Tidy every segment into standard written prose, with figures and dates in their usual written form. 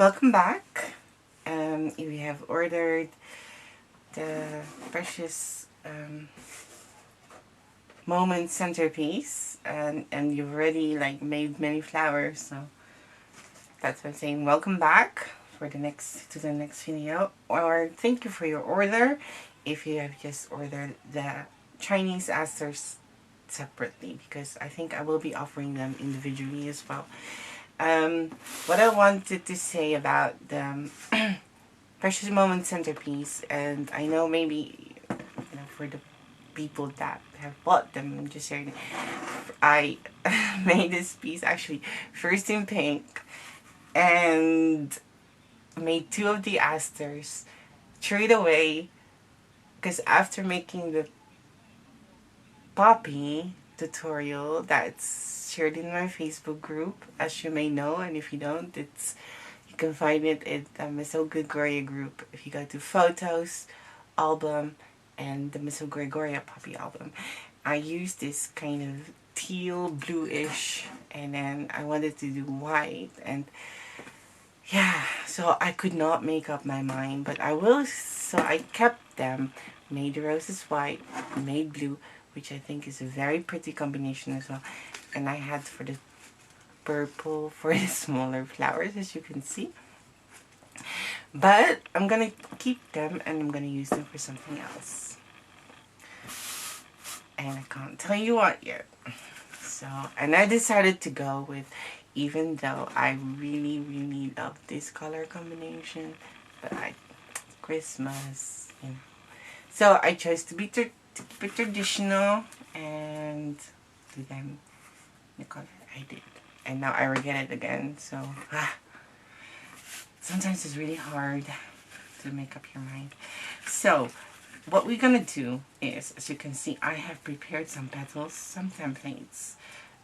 Welcome back. We have ordered the precious moment centerpiece, and you've already made many flowers, so that's what I'm saying. Welcome back for the next video, or thank you for your order if you have just ordered the Chinese asters separately, because I think I will be offering them individually as well. What I wanted to say about the Precious Moment centerpiece, and I know maybe for the people that have bought them, I'm just sharing. I made this piece actually first in pink, and made two of the asters, threw it away, because after making the poppy tutorial that's shared in my Facebook group, as you may know, and if you don't, you can find it in the Miss O Gregoria group. If you go to photos, album, and the Miss O Gregoria poppy album, I used this kind of teal bluish, and then I wanted to do white, and yeah, so I could not make up my mind, but so I kept them, made the roses white, made blue, which I think is a very pretty combination as well. And I had for the purple for the smaller flowers, as you can see. But I'm gonna keep them, and I'm gonna use them for something else. And I can't tell you what yet. So, and I decided to go with, even though I really, really love this color combination, but Christmas, you know. So I chose to keep it traditional and do them the color I did. And now I regret it again, so sometimes it's really hard to make up your mind. So what we're gonna do is, as you can see, I have prepared some petals, some templates.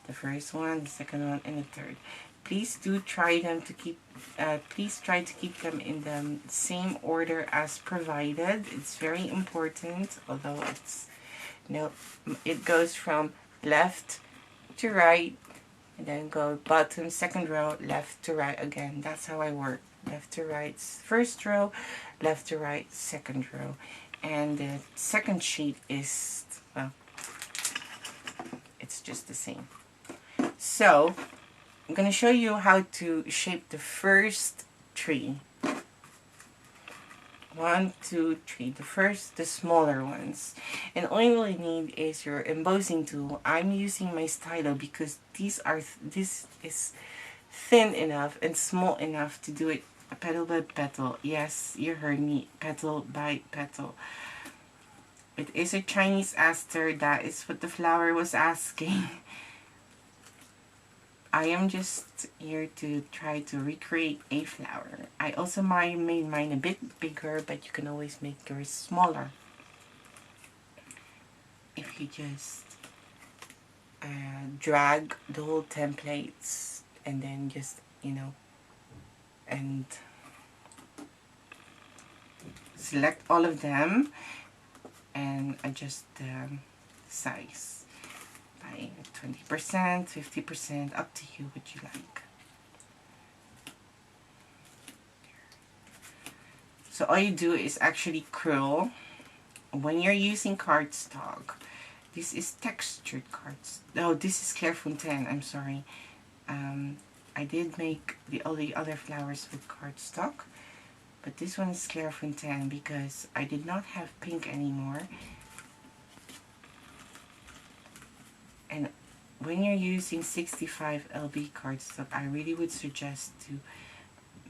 The first one, the second one, and the third. Please do try them to keep, please try to keep them in the same order as provided. It's very important, although it goes from left to right, and then go bottom, second row, left to right again. That's how I work. Left to right, first row, left to right, second row. And the second sheet is, well, it's just the same. So, I'm going to show you how to shape the first tree. 1, 2, 3. The smaller ones. And all you really need is your embossing tool. I'm using my stylo because this is thin enough and small enough to do it petal by petal. Yes, you heard me, petal by petal. It is a Chinese aster. That is what the flower was asking. I am just here to try to recreate a flower. I also made mine a bit bigger, but you can always make yours smaller if you just drag the whole templates and then just, and select all of them and adjust the size. 20%, 50%, up to you what you like. So all you do is actually curl. When you're using cardstock, this is textured cards. No, this is Clairefontaine, I'm sorry. I did make all the other flowers with cardstock, but this one is Clairefontaine because I did not have pink anymore. And when you're using 65 LB cardstock, I really would suggest to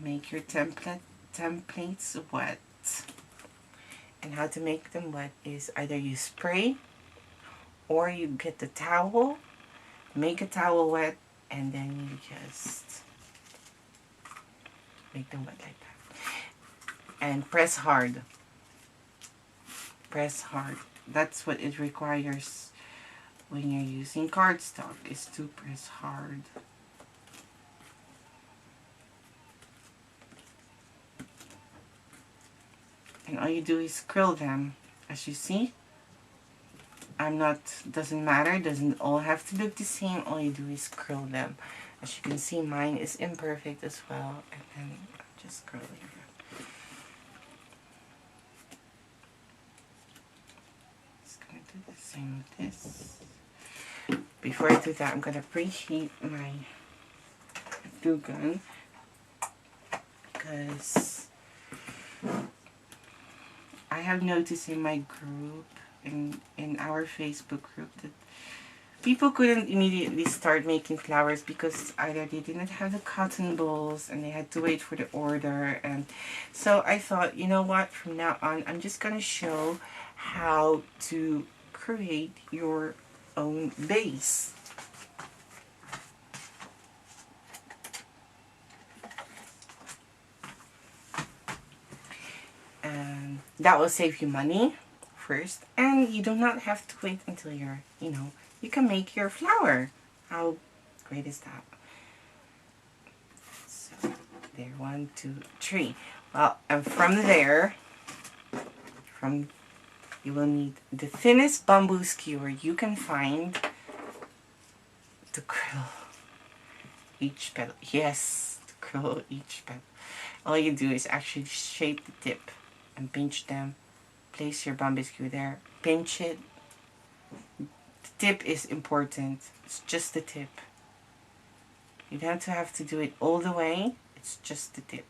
make your templates wet. And how to make them wet is either you spray or you get the towel, make a towel wet, and then you just make them wet like that. And press hard. Press hard. That's what it requires when you're using cardstock, is to press hard. And all you do is curl them. As you see, doesn't matter, doesn't all have to look the same, all you do is curl them. As you can see, mine is imperfect as well. And then just curling. Just gonna do the same with this. Before I do that, I'm gonna preheat my glue gun because I have noticed in my group, in our Facebook group, that people couldn't immediately start making flowers because either they didn't have the cotton balls and they had to wait for the order. And so I thought, you know what, from now on I'm just gonna show how to create your own base. And that will save you money first, and you do not have to wait until you're, you can make your flower. How great is that? So there, 1, 2, 3. Well, and from there, you will need the thinnest bamboo skewer you can find to curl each petal. Yes, to curl each petal. All you do is actually shape the tip and pinch them. Place your bamboo skewer there. Pinch it. The tip is important. It's just the tip. You don't have to do it all the way. It's just the tip.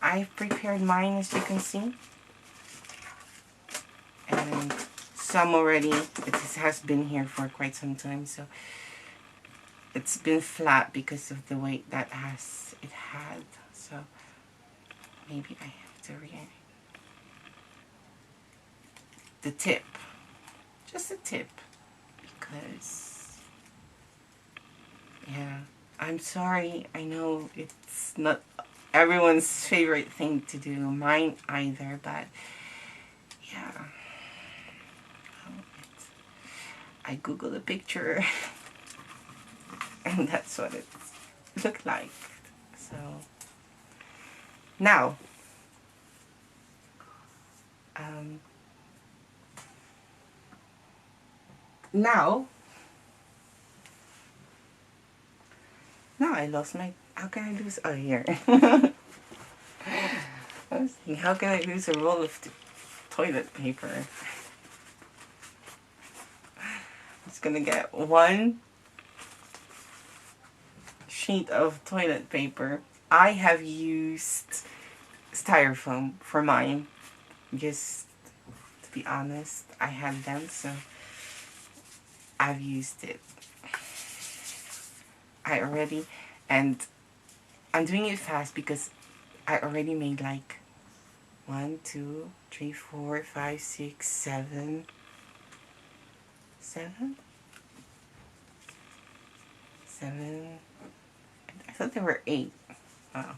I've prepared mine, as you can see. And some already, it has been here for quite some time, so it's been flat because of the weight that it had. So maybe I have to the tip, just the tip, because yeah, I'm sorry, I know it's not everyone's favorite thing to do, mine either, but yeah, I googled a picture and that's what it looked like. So now now I lost my, how can I lose, oh here. I was thinking, how can I lose a roll of toilet paper? I'm just gonna get one sheet of toilet paper. I have used styrofoam for mine, just to be honest. I had them, so I've used it. And I'm doing it fast because I already made like 1, 2, 3, 4, 5, 6, 7. 7? I thought there were 8. Oh,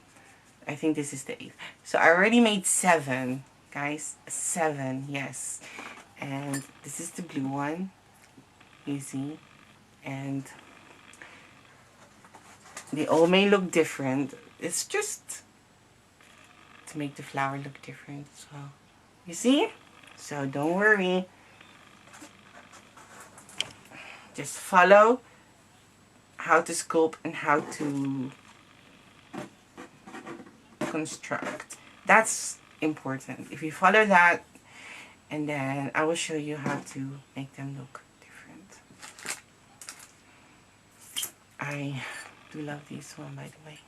I think this is the 8th. So I already made 7, guys. 7, yes. And this is the blue one. You see? And they all may look different. It's just to make the flower look different. So, you see? So don't worry. Just follow how to sculpt and how to construct. That's important. If you follow that, and then I will show you how to make them look different. I do love this one, by the way.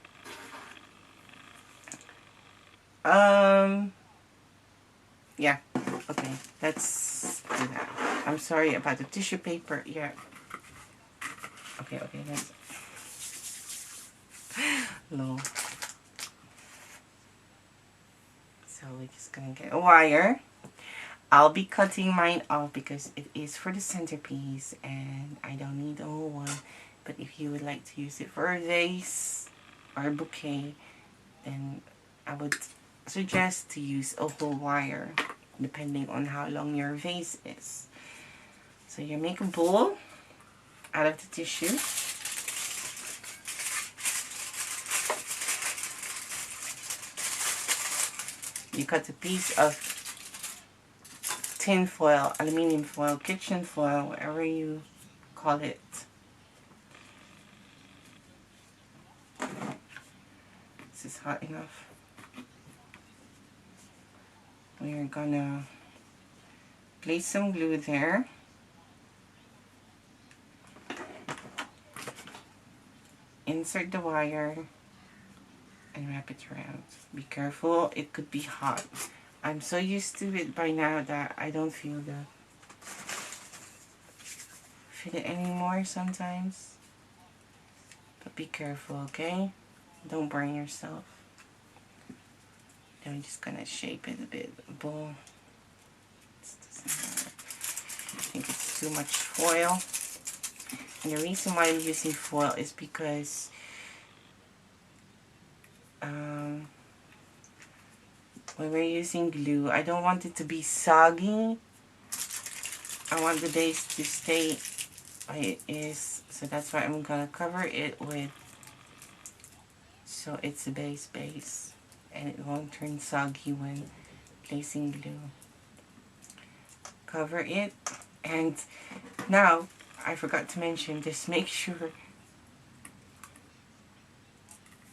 Yeah, okay, let's do that. I'm sorry about the tissue paper. Yeah. Okay, let's no. So we're just gonna get a wire. I'll be cutting mine off because it is for the centerpiece and I don't need the whole one. But if you would like to use it for a vase or a bouquet, then I would suggest to use a whole wire depending on how long your vase is. So you make a bowl out of the tissue. You cut a piece of tin foil, aluminum foil, kitchen foil, whatever you call it. This is hot enough. we're gonna place some glue there. Insert the wire and wrap it around. Be careful, it could be hot. I'm so used to it by now that I don't feel it anymore sometimes. But be careful, okay? Don't burn yourself. Then we're just gonna shape it a bit. A bowl. I think it's too much foil. And the reason why I'm using foil is because when we're using glue, I don't want it to be soggy. I want the base to stay where it is. So that's why I'm gonna cover it with, so it's a base. And it won't turn soggy when placing glue. Cover it. And now, I forgot to mention, just make sure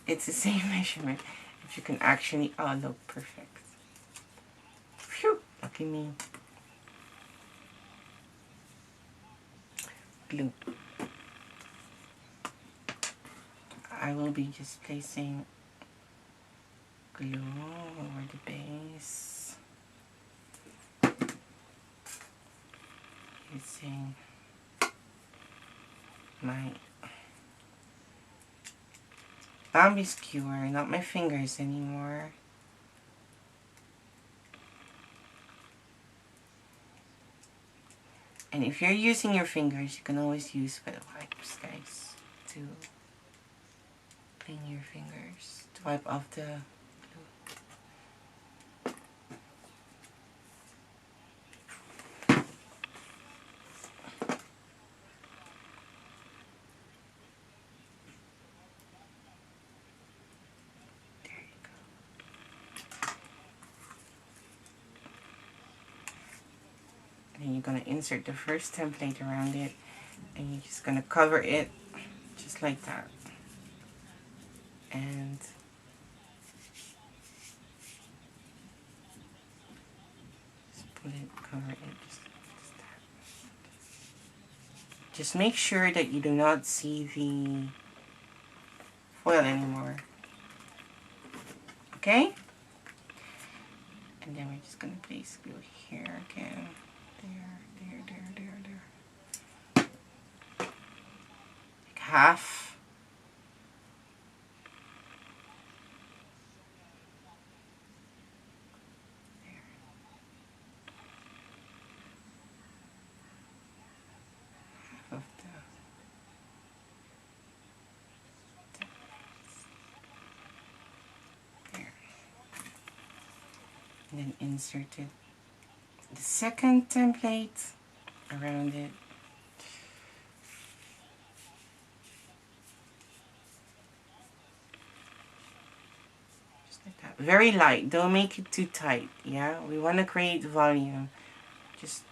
it's the same measurement. If you can actually, oh look, perfect. Phew, lucky me. Glue. I will be just placing glue over the base. Using my Bambi skewer, not my fingers anymore. And if you're using your fingers, you can always use wet wipes, guys, to clean your fingers, to wipe off the glue. There you go. And then you're going to insert the first template around it, and you're just going to cover it just like that. And just put it, cover it, just that. Just make sure that you do not see the foil anymore. Okay? And then we're just going to place glue here again. There. Like half. There. Half of there. And then inserted the second template around it. Just like that. Very light. Don't make it too tight. Yeah, we want to create volume. Just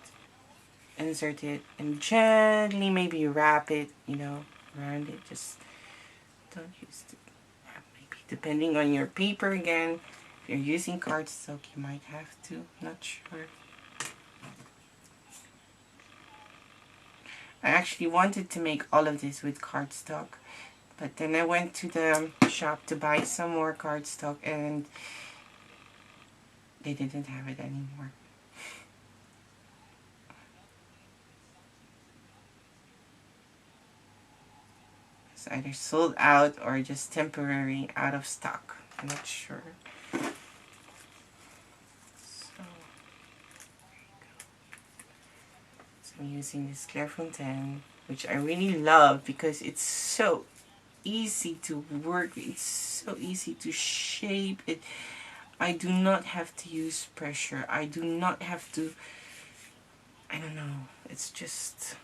insert it and gently maybe wrap it, you know, around it. Just don't use it. Maybe depending on your paper again. If you're using cardstock, you might have to. Not sure. I actually wanted to make all of this with cardstock, but then I went to the shop to buy some more cardstock and they didn't have it anymore. It's either sold out or just temporary out of stock. I'm not sure. I'm using this Clairefontaine, which I really love because it's so easy to work. It's so easy to shape it. I do not have to use pressure. I do not have to, I don't know. It's just,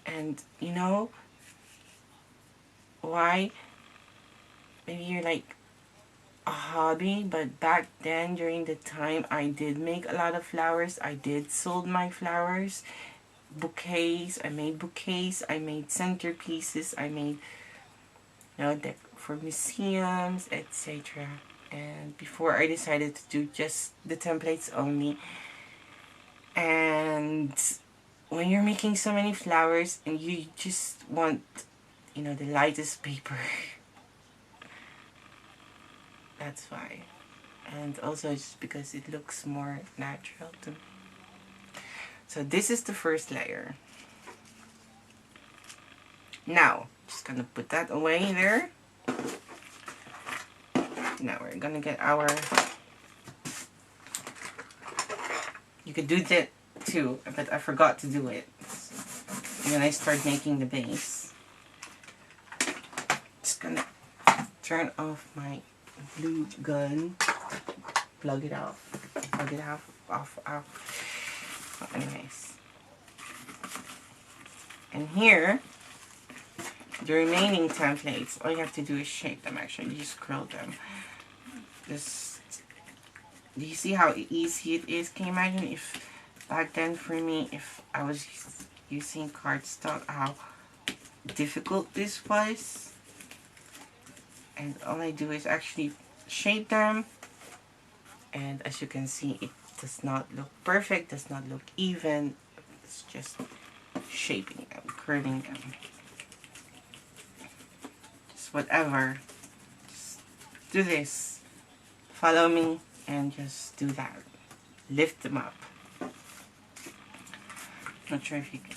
and you know why? Maybe you're like a hobby, but back then during the time I did make a lot of flowers. I did sold my flowers, bouquets. I made bouquets. I made centerpieces. I made, you know, for museums, etc. and before I decided to do just the templates only. And when you're making so many flowers and you just want, you know, the lightest paper, that's why. And also just because it looks more natural to me. So this is the first layer. Now, just gonna put that away there. Now we're gonna get our, you could do that too, but I forgot to do it when I start making the base. Just gonna turn off my glue gun, plug it off, off. Well, anyways, and here, the remaining templates, all you have to do is shape them. Actually, you just curl them. Just, do you see how easy it is? Can you imagine if back then for me, if I was using cardstock, how difficult this was? And all I do is actually shape them, and as you can see, it does not look perfect, does not look even. It's just shaping them, curling them, just whatever. Just do this, follow me, and just do that. Lift them up. Not sure if you can.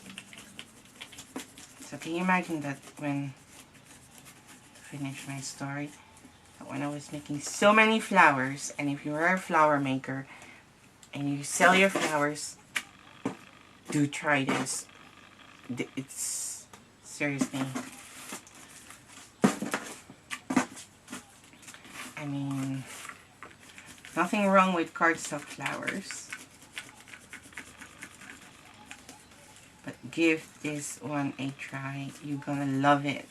So can you imagine that when, to finish my story, that when I was making so many flowers, and if you are a flower maker and you sell your flowers, do try this. It's seriously, I mean, nothing wrong with cardstock flowers, but give this one a try. You're gonna love it.